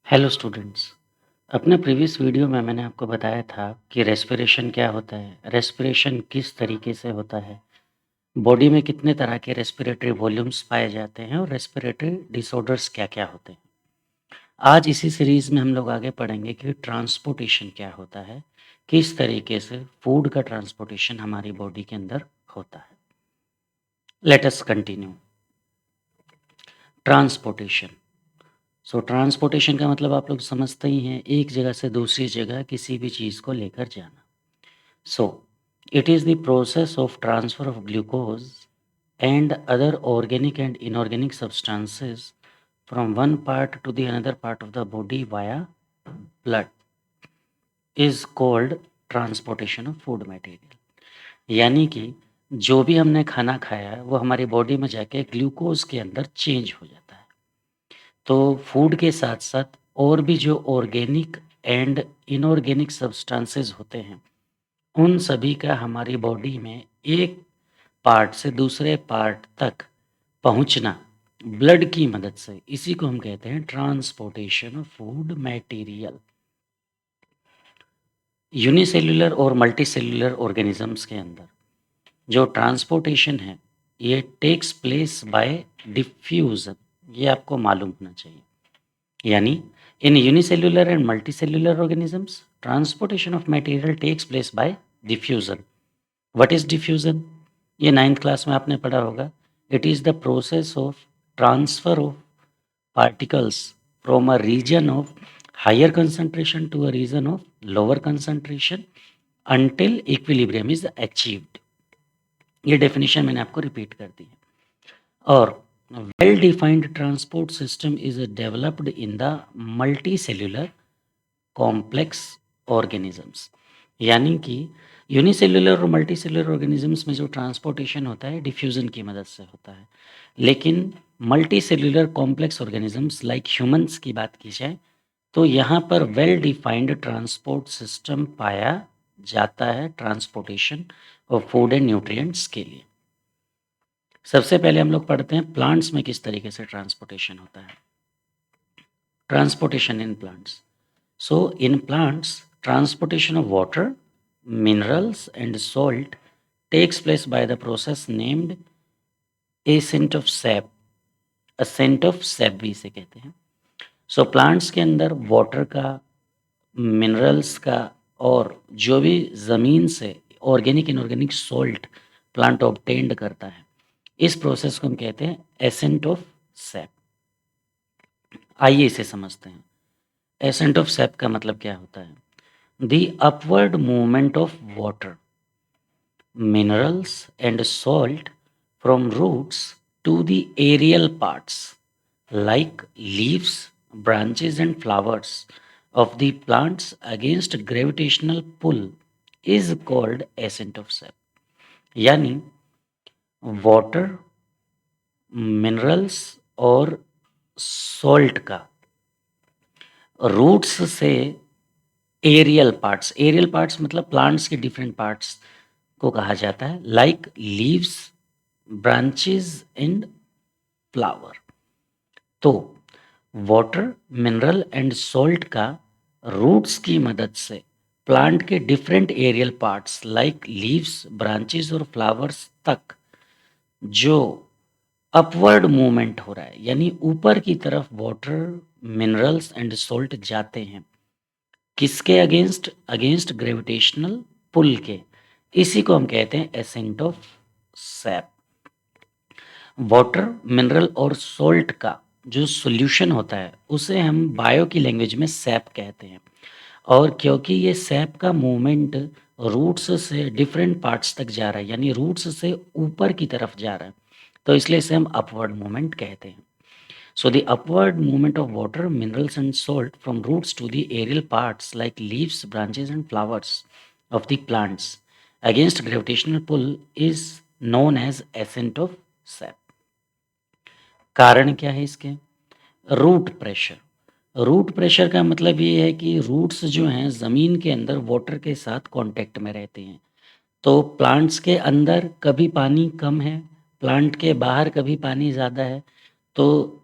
Hello students. अपने previous video में मैंने आपको बताया था कि रेस्पिरेशन क्या होता है, रेस्पिरेशन किस तरीके से होता है, बॉडी में कितने तरह के रेस्पिरेटरी वॉल्यूम्स पाए जाते हैं और रेस्पिरेटरी डिसऑर्डर्स क्या-क्या होते हैं। आज इसी सीरीज़ में हम लोग आगे पढ़ेंगे कि ट्रांसपोर्टेशन क्या होता है, किस तरीके से फूड का ट्रांसपोर्टेशन हमारी बॉडी के अंदर होता है। Let us continue. Transportation. Transportation का मतलब आप लोग समझते ही हैं, एक जगह से दूसरी जगह किसी भी चीज़ को लेकर जाना। So, it is the process of transfer of glucose and other organic and inorganic substances from one part to the another part of the body via blood is called transportation of food material। यानी कि जो भी हमने खाना खाया है वो हमारी बॉडी में जाके ग्लूकोज के अंदर चेंज हो जाता है। तो फूड के साथ साथ और भी जो ऑर्गेनिक एंड इनऑर्गेनिक सब्सटेंसेस होते हैं उन सभी का हमारी बॉडी में एक पार्ट से दूसरे पार्ट तक पहुंचना ब्लड की मदद से, इसी को हम कहते हैं transportation of food material. Unicellular और मल्टीसेल्युलर ऑर्गेनिजम्स के अंदर जो ट्रांसपोर्टेशन है ये टेक्स प्लेस बाय डिफ्यूजन, ये आपको मालूम होना चाहिए। यानी in unicellular and multicellular organisms transportation of material takes place by diffusion. What is diffusion? ये नाइन्थ क्लास में आपने पढ़ा होगा। It is the process of transfer of particles from a region of higher concentration to a region of lower concentration until equilibrium is achieved. ये definition मैंने आपको repeat कर दी है। और well defined transport system is developed in the multicellular complex organisms. यानी कि unicellular और मल्टीसेल्युलर ऑर्गेनिजम्स में जो ट्रांसपोर्टेशन होता है डिफ्यूजन की मदद से होता है, लेकिन multicellular complex organisms like humans की बात की जाए तो यहाँ पर वेल डिफाइंड ट्रांसपोर्ट सिस्टम पाया जाता है transportation of food and nutrients के लिए। सबसे पहले हम लोग पढ़ते हैं प्लांट्स में किस तरीके से ट्रांसपोर्टेशन होता है। Transportation in plants. So, in plants, transportation of water, minerals, and salt takes place by the process named ascent of sap। ascent of sap भी इसे कहते हैं। सो प्लांट्स के अंदर वाटर का, मिनरल्स का और जो भी ज़मीन से organic inorganic salt plant obtained करता है, इस प्रोसेस को हम कहते हैं एसेंट ऑफ सैप। आइए इसे समझते हैं। एसेंट ऑफ सैप का मतलब क्या होता है? The upward movement of water, minerals, and salt from roots to the aerial parts like leaves, branches, and flowers of the plants against gravitational pull is called ascent of sap। यानी water, minerals और salt का roots से aerial parts मतलब plants के different parts को कहा जाता है, like leaves, branches and flower. तो वाटर, मिनरल एंड सॉल्ट का रूट्स की मदद से प्लांट के different aerial parts like leaves, branches और फ्लावर्स तक जो अपवर्ड मूवमेंट हो रहा है, यानी ऊपर की तरफ वाटर, मिनरल्स एंड सॉल्ट जाते हैं, किसके अगेंस्ट? अगेंस्ट ग्रेविटेशनल पुल के। इसी को हम कहते हैं accent of SAP. Water, mineral और सॉल्ट का जो सॉल्यूशन होता है उसे हम बायो की लैंग्वेज में सैप कहते हैं। और क्योंकि ये सैप का मूवमेंट रूट्स से डिफरेंट पार्ट्स तक जा रहा है, यानी रूट्स से ऊपर की तरफ जा रहा है, तो इसलिए इसे हम अपवर्ड मूवमेंट कहते हैं। So the upward movement of water, minerals and salt from roots to the aerial parts like leaves, branches and flowers of the plants against gravitational pull is known as ascent of sap। कारण क्या है इसके? Root pressure. Root pressure का मतलब ये है कि roots जो हैं ज़मीन के अंदर वाटर के साथ कांटेक्ट में रहते हैं। तो प्लांट्स के अंदर कभी पानी कम है, प्लांट के बाहर कभी पानी ज़्यादा है, तो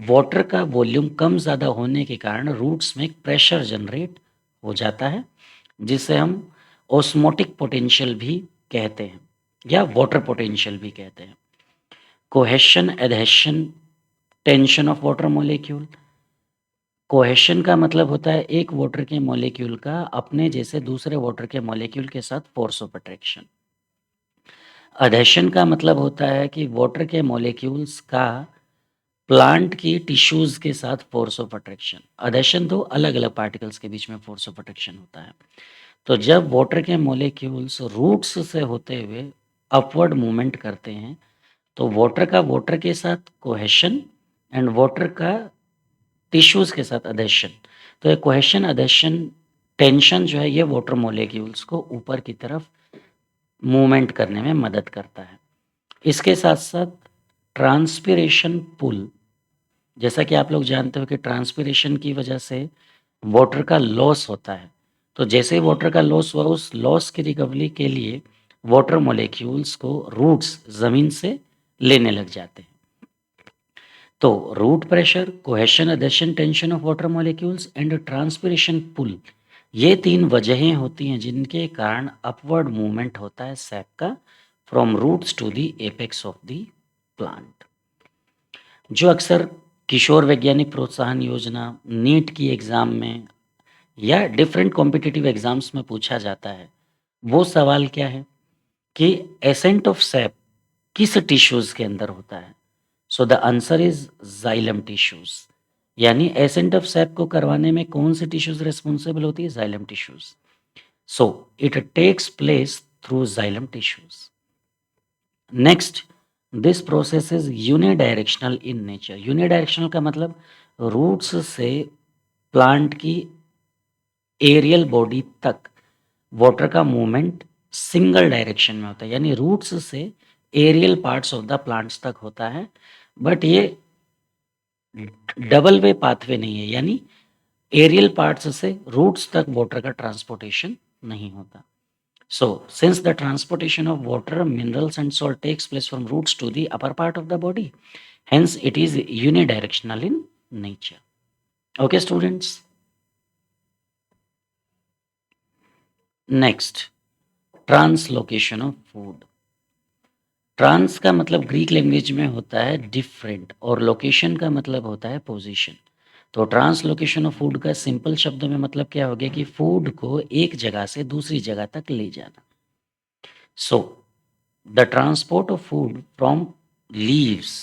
वाटर का वॉल्यूम कम ज़्यादा होने के कारण रूट्स में एक प्रेशर जनरेट हो जाता है, जिसे हम ऑस्मोटिक पोटेंशियल भी कहते हैं या वाटर पोटेंशियल भी कहते हैं। Cohesion, adhesion, tension of water molecule. Cohesion का मतलब होता है एक वाटर के मॉलिक्यूल का अपने जैसे दूसरे वाटर के मॉलिक्यूल के साथ फोर्स ऑफ अट्रैक्शन। एडहेशन का मतलब होता है कि वाटर के मॉलिक्यूल्स का प्लांट की टिश्यूज के साथ फोर्स ऑफ अट्रैक्शन। एडहेशन तो अलग अलग पार्टिकल्स के बीच में फोर्स ऑफ अट्रैक्शन होता है। तो जब वाटर के मॉलिक्यूल्स रूट्स से होते हुए अपवर्ड मूवमेंट करते हैं, तो वाटर का वाटर के साथ कोहेशन एंड वाटर का टिश्यूज के साथ अधेशन। तो ये कोहेशन, अधेशन, टेंशन जो है ये वाटर मॉलिक्यूल्स को ऊपर की तरफ मूवमेंट करने में मदद करता है। इसके साथ साथ ट्रांसपिरेशन पुल, जैसा कि आप लोग जानते हो कि ट्रांसपिरेशन की वजह से वाटर का लॉस होता है। तो जैसे ही वाटर का लॉस हुआ, उस लॉस की रिकवरी के लिए वाटर मॉलिक्यूल्स को रूट्स ज़मीन से लेने लग जाते हैं। तो root pressure, cohesion, adhesion, tension of water molecules and transpiration pull, ये 3 वजहें होती हैं जिनके कारण अपवर्ड मूवमेंट होता है सैप का from roots to the apex of the plant. जो अक्सर किशोर वैज्ञानिक प्रोत्साहन योजना, नीट की एग्ज़ाम में या डिफरेंट कॉम्पिटिटिव एग्ज़ाम्स में पूछा जाता है, वो सवाल क्या है कि एसेंट ऑफ सैप किस टिश्यूज़ के अंदर होता है? So the answer is xylem tissues. यानी एसेंट ऑफ सैप को करवाने में कौन सी टिश्यूज रिस्पॉन्सिबल होती है? Xylem tissues. So it takes place through xylem tissues. Next, this process is unidirectional in nature. Unidirectional का मतलब रूट्स से प्लांट की एरियल बॉडी तक वाटर का मूवमेंट सिंगल डायरेक्शन में होता है, यानी रूट्स से aerial parts of the plants तक होता है। बट ये डबल वे पाथवे नहीं है, यानी एरियल पार्ट्स से रूट्स तक वाटर का ट्रांसपोर्टेशन नहीं होता। So since the transportation of water, minerals and salt takes place from roots to the upper part of the body, hence it is unidirectional in nature. Okay students, next, translocation of food. Trans का मतलब Greek language में होता है different और location का मतलब होता है पोजीशन। तो ट्रांसलोकेशन ऑफ फूड का सिंपल शब्दों में मतलब क्या हो गया कि फूड को एक जगह से दूसरी जगह तक ले जाना। So the transport of food from leaves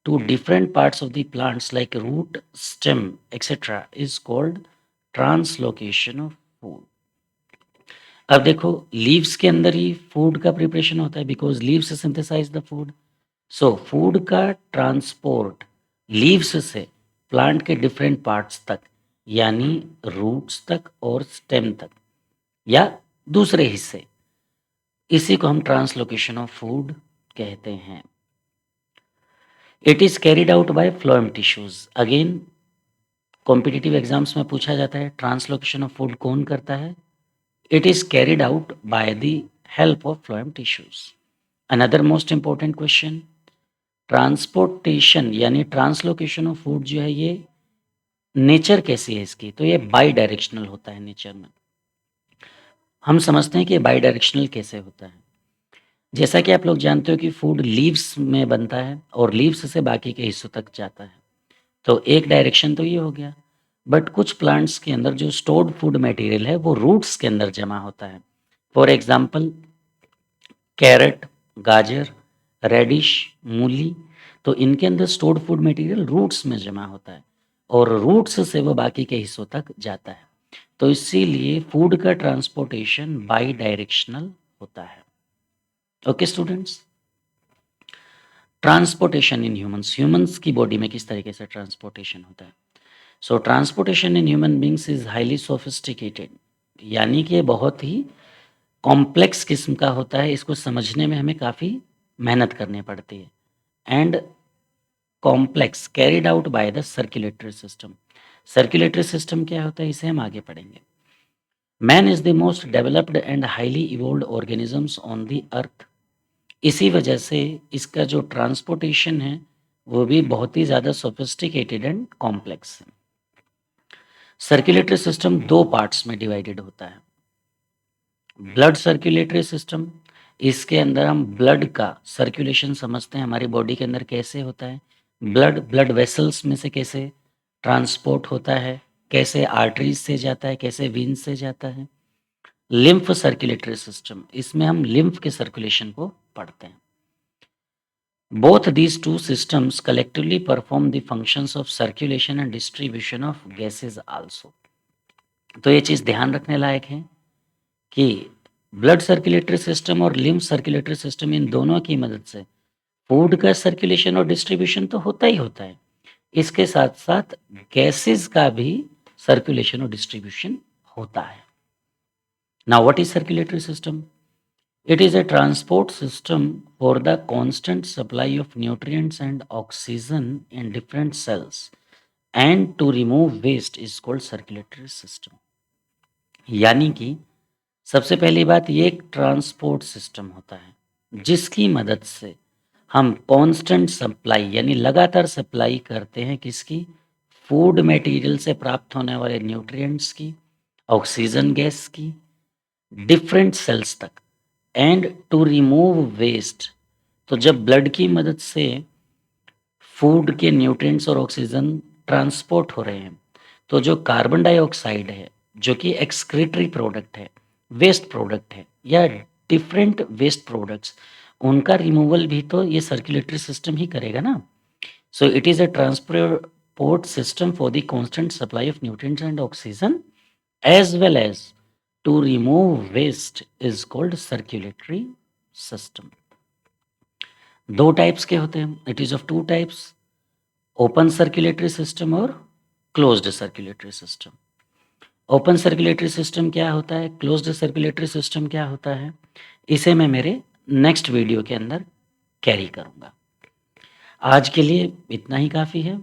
to different parts of the plants like root, stem etcetera is called translocation of food. अब देखो, लीव्स के अंदर ही फूड का प्रिपरेशन होता है because leaves synthesise the food. So food का transport leaves से plant के डिफरेंट पार्ट्स तक, यानी रूट्स तक और स्टेम तक या दूसरे हिस्से, इसी को हम ट्रांसलोकेशन ऑफ फूड कहते हैं। It is carried out bye phloem tissues. Again competitive exams में पूछा जाता है ट्रांसलोकेशन ऑफ फूड कौन करता है? It is carried out by the help of phloem tissues. Another most important question, transportation यानी ट्रांसलोकेशन ऑफ फूड जो है ये नेचर कैसी है इसकी? तो ये बाई डायरेक्शनल होता है नेचर में। हम समझते हैं कि बाई डायरेक्शनल कैसे होता है। जैसा कि आप लोग जानते हो कि फूड लीव्स में बनता है और लीव्स से बाकी के हिस्सों तक जाता है, तो एक डायरेक्शन तो ये हो गया। बट कुछ प्लांट्स के अंदर जो स्टोर्ड फूड मटेरियल है वो रूट्स के अंदर जमा होता है। फॉर एग्जाम्पल कैरेट, गाजर, रेडिश, मूली, तो इनके अंदर स्टोर्ड फूड मटेरियल रूट्स में जमा होता है और रूट्स से वो बाकी के हिस्सों तक जाता है। तो इसीलिए फूड का ट्रांसपोर्टेशन बाई डायरेक्शनल होता है। Okay students, transportation in humans, humans की बॉडी में किस तरीके से ट्रांसपोर्टेशन होता है? So transportation in human beings is highly sophisticated, यानी कि ये बहुत ही कॉम्प्लेक्स किस्म का होता है। इसको समझने में हमें काफ़ी मेहनत करनी पड़ती है। And complex carried out by the circulatory system. Circulatory system क्या होता है, इसे हम आगे पढ़ेंगे। Man is the most developed and highly evolved organisms on the earth. इसी वजह से इसका जो ट्रांसपोर्टेशन है वो भी बहुत ही ज़्यादा सोफिस्टिकेटेड एंड कॉम्प्लेक्स है। सर्कुलेटरी सिस्टम 2 पार्ट्स में डिवाइडेड होता है। ब्लड सर्कुलेटरी सिस्टम, इसके अंदर हम ब्लड का सर्कुलेशन समझते हैं, हमारी बॉडी के अंदर कैसे होता है, ब्लड वेसल्स में से कैसे ट्रांसपोर्ट होता है, कैसे आर्टरीज से जाता है, कैसे वेन्स से जाता है। लिम्फ सर्कुलेटरी सिस्टम, इसमें हम लिम्फ के सर्कुलेशन को पढ़ते हैं। Both these two systems collectively perform the functions of circulation and distribution of gases also। तो ये चीज़ ध्यान रखने लायक है कि ब्लड सर्कुलेटरी सिस्टम और लिम्फ सर्कुलेटरी सिस्टम, इन दोनों की मदद से फूड का सर्कुलेशन और डिस्ट्रीब्यूशन तो होता ही होता है, इसके साथ साथ गैसेस का भी सर्कुलेशन और डिस्ट्रीब्यूशन होता है। Now what is circulatory system? It is a transport system for the constant supply of nutrients and oxygen in different cells, and to remove waste is called circulatory system। यानी कि सबसे पहली बात, ये एक ट्रांसपोर्ट सिस्टम होता है जिसकी मदद से हम कांस्टेंट सप्लाई यानी लगातार सप्लाई करते हैं किसकी? फूड मटेरियल से प्राप्त होने वाले न्यूट्रिएंट्स की, ऑक्सीजन गैस की, डिफरेंट सेल्स तक, एंड टू रिमूव वेस्ट। तो जब ब्लड की मदद से फूड के न्यूट्रिएंट्स और ऑक्सीजन ट्रांसपोर्ट हो रहे हैं, तो जो कार्बन डाइऑक्साइड है, जो कि एक्सक्रीटरी प्रोडक्ट है, वेस्ट प्रोडक्ट है, या डिफरेंट वेस्ट प्रोडक्ट्स, उनका रिमूवल भी तो ये सर्कुलेटरी सिस्टम ही करेगा ना। So it is a transport system for the constant supply of nutrients and oxygen as well as to remove waste is called circulatory system। दो types के होते हैं, it is of two types, open circulatory system और closed circulatory system. Open circulatory system क्या होता है, closed circulatory system क्या होता है, इसे मैं मेरे नेक्स्ट वीडियो के अंदर कैरी करूँगा। आज के लिए इतना ही काफ़ी है।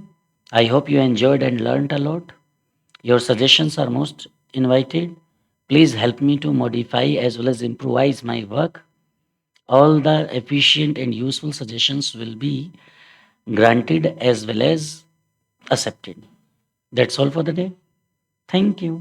I hope you enjoyed and learned a lot. Your suggestions are most invited. Please help me to modify as well as improvise my work. All the efficient and useful suggestions will be granted as well as accepted. That's all for the day. Thank you.